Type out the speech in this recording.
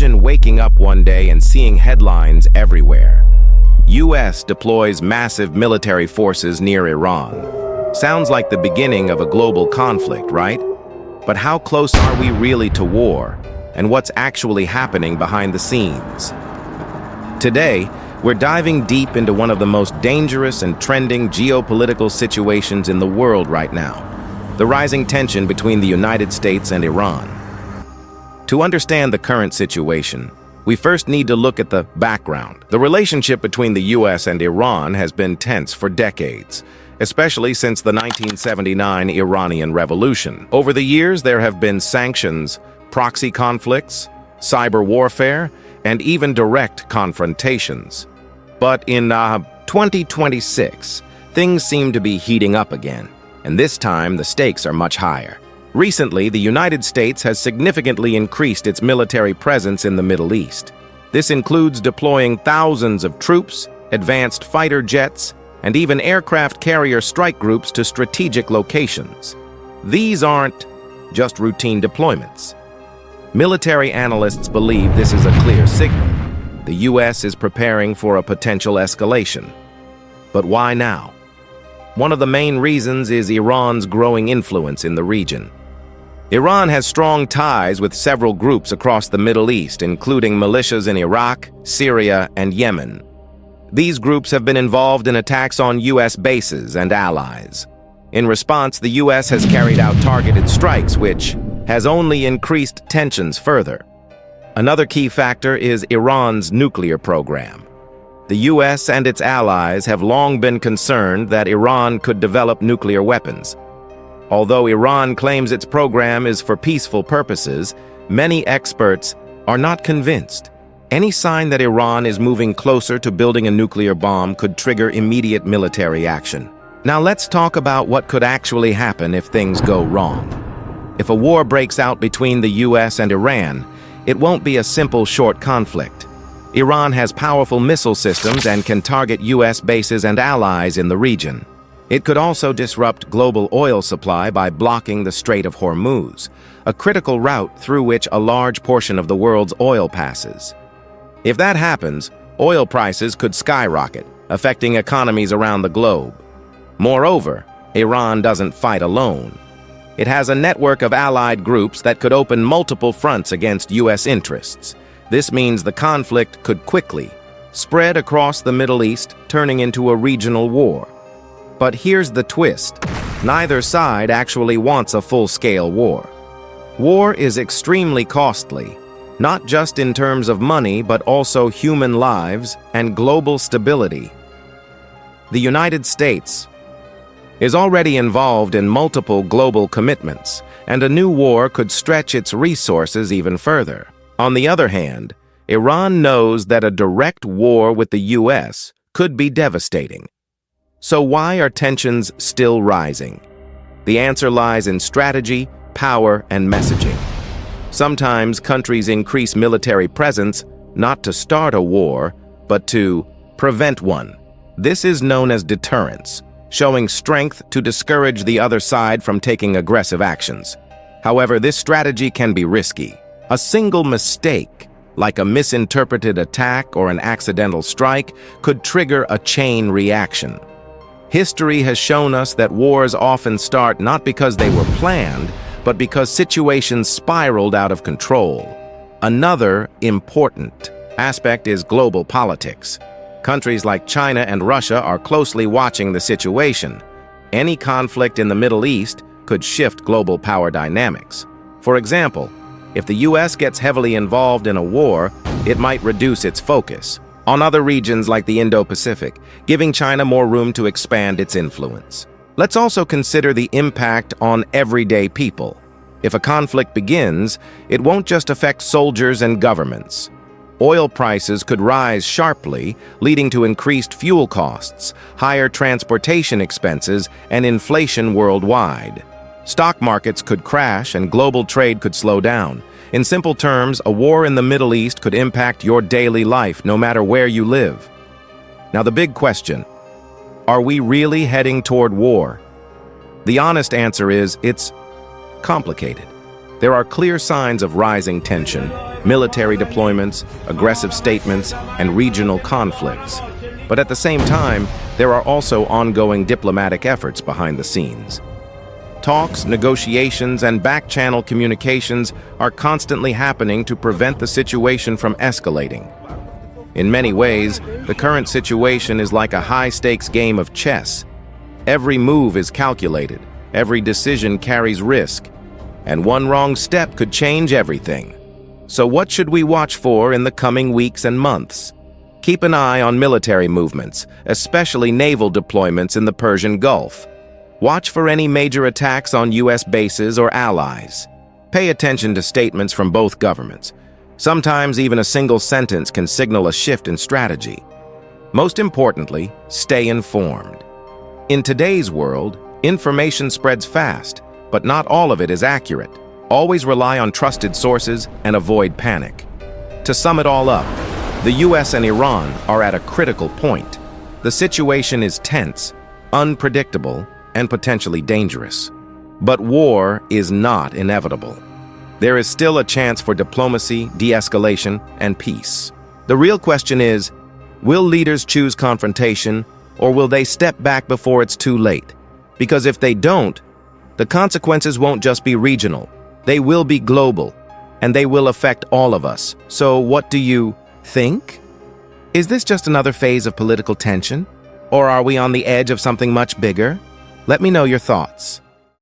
Imagine waking up one day and seeing headlines everywhere. US deploys massive military forces near Iran. Sounds like the beginning of a global conflict, right? But how close are we really to war? And what's actually happening behind the scenes? Today, we're diving deep into one of the most dangerous and trending geopolitical situations in the world right now: the rising tension between the United States and Iran. To understand the current situation, we first need to look at the background. The relationship between the US and Iran has been tense for decades, especially since the 1979 Iranian Revolution. Over the years, there have been sanctions, proxy conflicts, cyber warfare, and even direct confrontations. But in 2026, things seem to be heating up again, and this time the stakes are much higher. Recently, the United States has significantly increased its military presence in the Middle East. This includes deploying thousands of troops, advanced fighter jets, and even aircraft carrier strike groups to strategic locations. These aren't just routine deployments. Military analysts believe this is a clear signal. The US is preparing for a potential escalation. But why now? One of the main reasons is Iran's growing influence in the region. Iran has strong ties with several groups across the Middle East, including militias in Iraq, Syria, and Yemen. These groups have been involved in attacks on US bases and allies. In response, the US has carried out targeted strikes, which has only increased tensions further. Another key factor is Iran's nuclear program. The US and its allies have long been concerned that Iran could develop nuclear weapons. Although Iran claims its program is for peaceful purposes, many experts are not convinced. Any sign that Iran is moving closer to building a nuclear bomb could trigger immediate military action. Now let's talk about what could actually happen if things go wrong. If a war breaks out between the US and Iran, it won't be a simple short conflict. Iran has powerful missile systems and can target US bases and allies in the region. It could also disrupt global oil supply by blocking the Strait of Hormuz, a critical route through which a large portion of the world's oil passes. If that happens, oil prices could skyrocket, affecting economies around the globe. Moreover, Iran doesn't fight alone. It has a network of allied groups that could open multiple fronts against US interests. This means the conflict could quickly spread across the Middle East, turning into a regional war. But here's the twist: neither side actually wants a full-scale war. War is extremely costly, not just in terms of money, but also human lives and global stability. The United States is already involved in multiple global commitments, and a new war could stretch its resources even further. On the other hand, Iran knows that a direct war with the US could be devastating. So why are tensions still rising? The answer lies in strategy, power, and messaging. Sometimes countries increase military presence not to start a war, but to prevent one. This is known as deterrence, showing strength to discourage the other side from taking aggressive actions. However, this strategy can be risky. A single mistake, like a misinterpreted attack or an accidental strike, could trigger a chain reaction. History has shown us that wars often start not because they were planned, but because situations spiraled out of control. Another important aspect is global politics. Countries like China and Russia are closely watching the situation. Any conflict in the Middle East could shift global power dynamics. For example, if the US gets heavily involved in a war, it might reduce its focus on other regions like the Indo-Pacific, giving China more room to expand its influence. Let's also consider the impact on everyday people. If a conflict begins, it won't just affect soldiers and governments. Oil prices could rise sharply, leading to increased fuel costs, higher transportation expenses, and inflation worldwide. Stock markets could crash and global trade could slow down. In simple terms, a war in the Middle East could impact your daily life, no matter where you live. Now the big question: are we really heading toward war? The honest answer is, it's complicated. There are clear signs of rising tension, military deployments, aggressive statements, and regional conflicts. But at the same time, there are also ongoing diplomatic efforts behind the scenes. Talks, negotiations, and back-channel communications are constantly happening to prevent the situation from escalating. In many ways, the current situation is like a high-stakes game of chess. Every move is calculated, every decision carries risk, and one wrong step could change everything. So what should we watch for in the coming weeks and months? Keep an eye on military movements, especially naval deployments in the Persian Gulf. Watch for any major attacks on U.S. bases or allies. Pay attention to statements from both governments. Sometimes even a single sentence can signal a shift in strategy. Most importantly, stay informed. In today's world, information spreads fast, but not all of it is accurate. Always rely on trusted sources and avoid panic. To sum it all up, the U.S. and Iran are at a critical point. The situation is tense, unpredictable, and potentially dangerous. But war is not inevitable. There is still a chance for diplomacy, de-escalation, and peace. The real question is, will leaders choose confrontation, or will they step back before it's too late? Because if they don't, the consequences won't just be regional. They will be global, and they will affect all of us. So what do you think? Is this just another phase of political tension? Or are we on the edge of something much bigger? Let me know your thoughts.